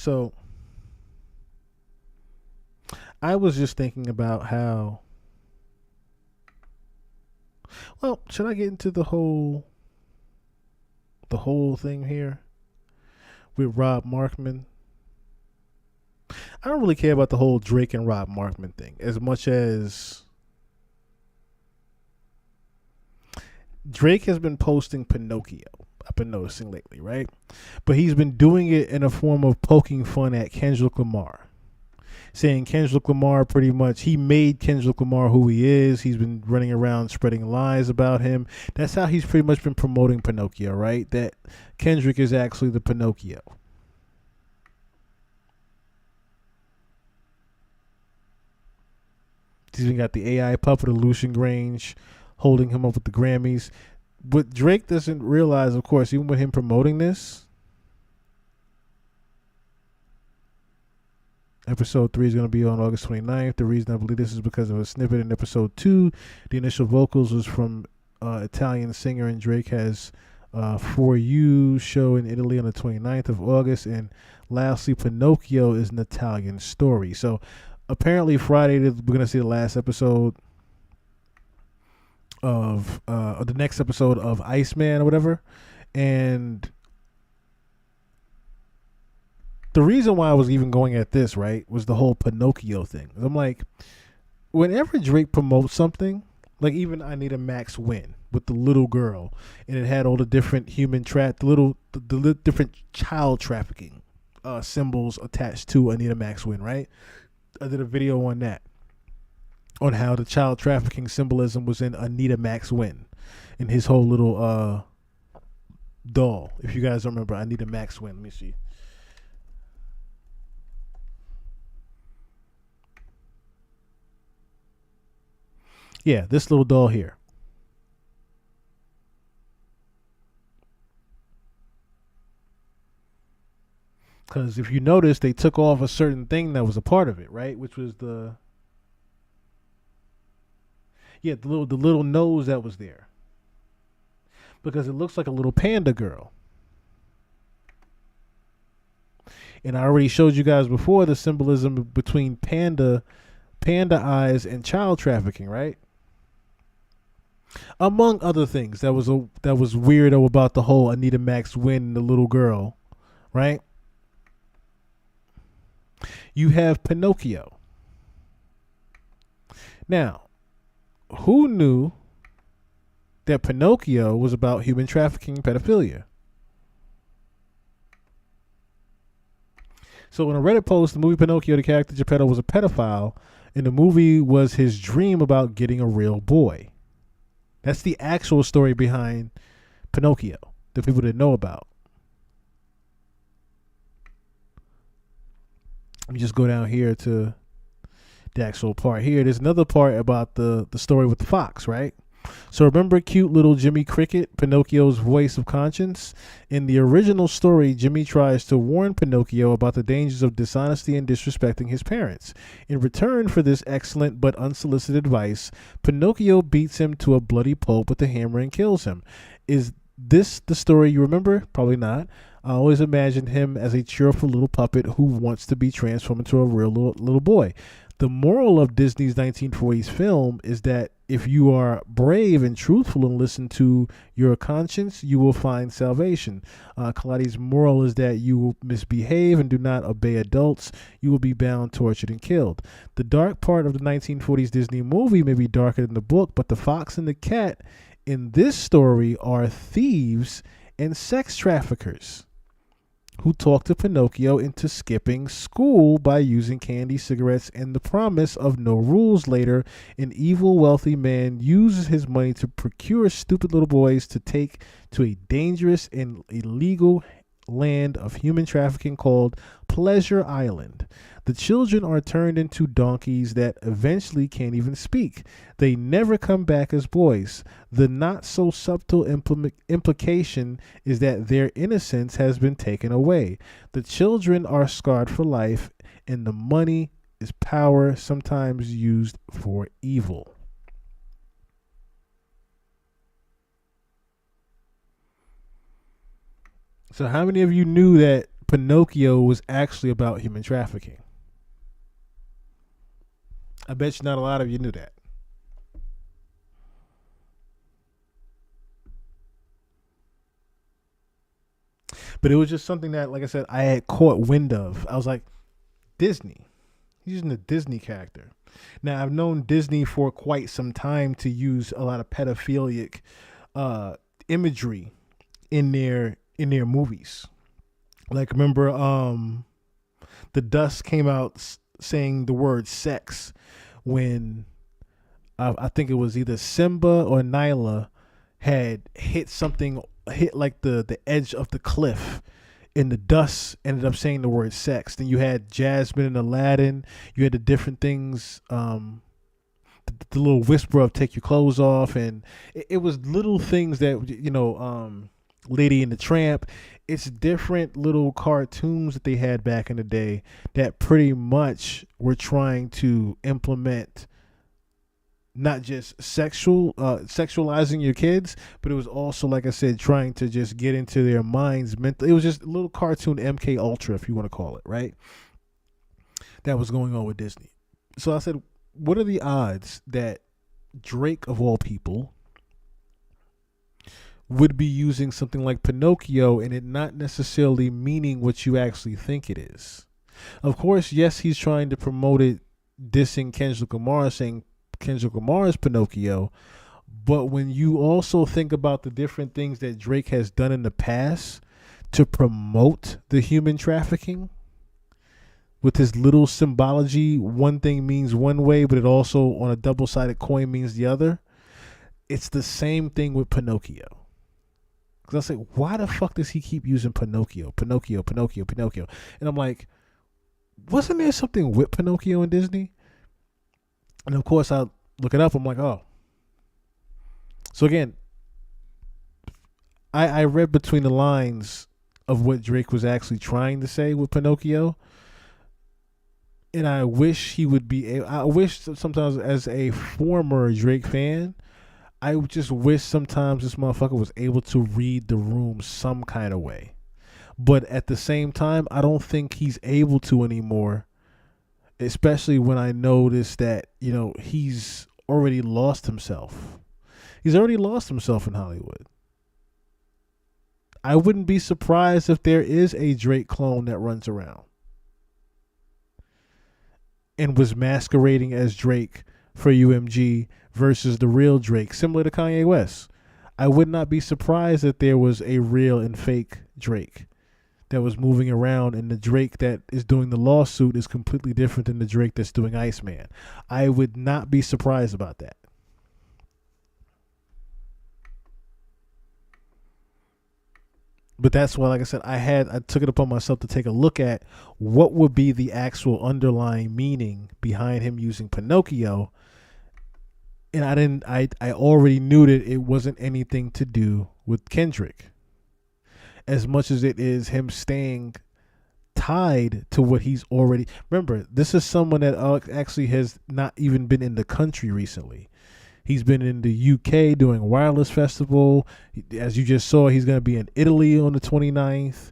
So I was just thinking about how. Well, should I get into the whole thing here with Rob Markman? I don't really care about the whole Drake and Rob Markman thing as much as Drake has been posting Pinocchio. I've been noticing lately, right? But he's been doing it in a form of poking fun at Kendrick Lamar, saying Kendrick Lamar pretty much he made Kendrick Lamar who he is. He's been running around spreading lies about him. That's how he's pretty much been promoting Pinocchio, right? That Kendrick is actually the Pinocchio. He's even got the AI puppet of Lucian Grange holding him up with the Grammys. What Drake doesn't realize, of course, even with him promoting this, episode 3 is going to be on August 29th. The reason I believe this is because of a snippet in episode 2. The initial vocals was from Italian singer, and Drake has For You show in Italy on the 29th of August. And lastly, Pinocchio is an Italian story. So apparently Friday we're going to see the last episode of the next episode of Iceman or whatever. And the reason why I was even going at this, right, was the whole Pinocchio thing. I'm like, whenever Drake promotes something, like even Anita MaxWynn with the little girl, and it had all the different the different child trafficking symbols attached to Anita MaxWynn, right? I did a video on that, on how the child trafficking symbolism was in Anita MaxWynn and his whole little doll. If you guys remember Anita MaxWynn, let me see. Yeah, this little doll here. Because if you notice, they took off a certain thing that was a part of it, right? Which was the little nose that was there, because it looks like a little panda girl. And I already showed you guys before the symbolism between panda eyes and child trafficking, right? Among other things, that was weirdo about the whole Anita MaxWynn and the little girl, right? You have Pinocchio. Now, who knew that Pinocchio was about human trafficking and pedophilia? So in a Reddit post, the movie Pinocchio, the character Geppetto was a pedophile, and the movie was his dream about getting a real boy. That's the actual story behind Pinocchio that people didn't know about. Let me just go down here to the actual part here. There's another part about the story with the fox, right? So remember cute little Jimmy Cricket, Pinocchio's voice of conscience? In the original story, Jimmy tries to warn Pinocchio about the dangers of dishonesty and disrespecting his parents. In return for this excellent but unsolicited advice, Pinocchio beats him to a bloody pulp with a hammer and kills him. Is this the story you remember? Probably not. I always imagined him as a cheerful little puppet who wants to be transformed into a real little boy. The moral of Disney's 1940s film is that if you are brave and truthful and listen to your conscience, you will find salvation. Kaladi's moral is that you will misbehave and do not obey adults. You will be bound, tortured, and killed. The dark part of the 1940s Disney movie may be darker than the book, but the fox and the cat in this story are thieves and sex traffickers who talked to Pinocchio into skipping school by using candy, cigarettes, and the promise of no rules. Later, an evil, wealthy man uses his money to procure stupid little boys to take to a dangerous and illegal land of human trafficking called Pleasure Island. The children are turned into donkeys that eventually can't even speak. They never come back as boys. The not so subtle implication is that their innocence has been taken away. The children are scarred for life, and the money is power, sometimes used for evil. So how many of you knew that Pinocchio was actually about human trafficking. I bet you not a lot of you knew that. But it was just something that, like I said, I had caught wind of. I was like, Disney. He's using a Disney character. Now, I've known Disney for quite some time to use a lot of pedophilic uh, imagery in their movies. Like, remember, the dust came out saying the word sex when I think it was either Simba or Nyla had hit like the edge of the cliff, and the dust ended up saying the word sex. Then you had Jasmine and Aladdin. You had the different things, the little whisper of "take your clothes off," and it was little things that Lady and the Tramp. It's different little cartoons that they had back in the day that pretty much were trying to implement not just sexualizing your kids, but it was also, like I said, trying to just get into their minds. It was just a little cartoon MK Ultra, if you want to call it, right? That was going on with Disney. So I said, what are the odds that Drake, of all people, would be using something like Pinocchio and it not necessarily meaning what you actually think it is? Of course, yes, he's trying to promote it, dissing Kendrick Lamar, saying Kendrick Lamar's Pinocchio. But when you also think about the different things that Drake has done in the past to promote the human trafficking, with his little symbology, one thing means one way, but it also on a double-sided coin means the other. It's the same thing with Pinocchio. Because I say, why the fuck does he keep using Pinocchio, Pinocchio, Pinocchio, Pinocchio? And I'm like, wasn't there something with Pinocchio in Disney? And of course, I look it up. I'm like, oh. So again, I read between the lines of what Drake was actually trying to say with Pinocchio. And I wish he would be. I wish sometimes, as a former Drake fan, I just wish sometimes this motherfucker was able to read the room some kind of way. But at the same time, I don't think he's able to anymore. Especially when I notice that, he's already lost himself. He's already lost himself in Hollywood. I wouldn't be surprised if there is a Drake clone that runs around and was masquerading as Drake for UMG versus the real Drake, similar to Kanye West. I would not be surprised if there was a real and fake Drake that was moving around, and the Drake that is doing the lawsuit is completely different than the Drake that's doing Iceman. I would not be surprised about that. But that's why, like I said, I took it upon myself to take a look at what would be the actual underlying meaning behind him using Pinocchio. And I already knew that it wasn't anything to do with Kendrick, as much as it is him staying tied to what he's already. Remember, this is someone that actually has not even been in the country recently. He's been in the UK doing Wireless Festival. As you just saw, he's going to be in Italy on the 29th.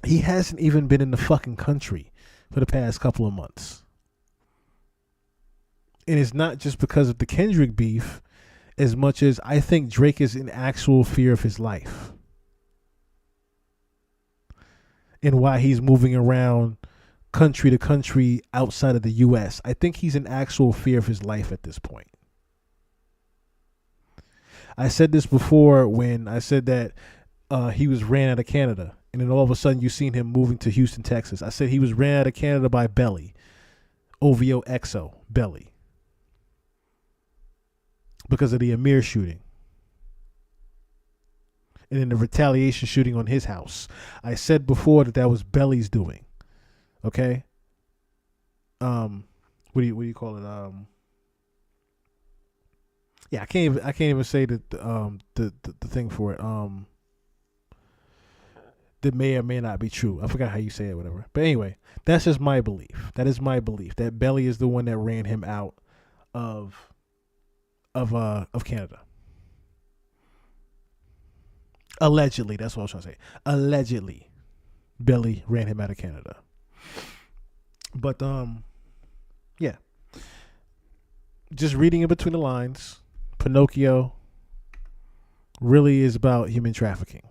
He hasn't even been in the fucking country for the past couple of months. And it's not just because of the Kendrick beef, as much as I think Drake is in actual fear of his life. And why he's moving around country to country outside of the U.S. I think he's in actual fear of his life at this point. I said this before when I said that he was ran out of Canada. And then all of a sudden you seen him moving to Houston, Texas. I said he was ran out of Canada by Belly. OVO Belly. Because of the Amir shooting. And then the retaliation shooting on his house. I said before that was Belly's doing. Okay? What do you call it? Yeah, I can't even say that the thing for it. That may or may not be true. I forgot how you say it, whatever. But anyway, that's just my belief. That is my belief. That Belly is the one that ran him out of Canada. Allegedly, that's what I was trying to say. Allegedly. Belly ran him out of Canada. But yeah. Just reading in between the lines, Pinocchio really is about human trafficking.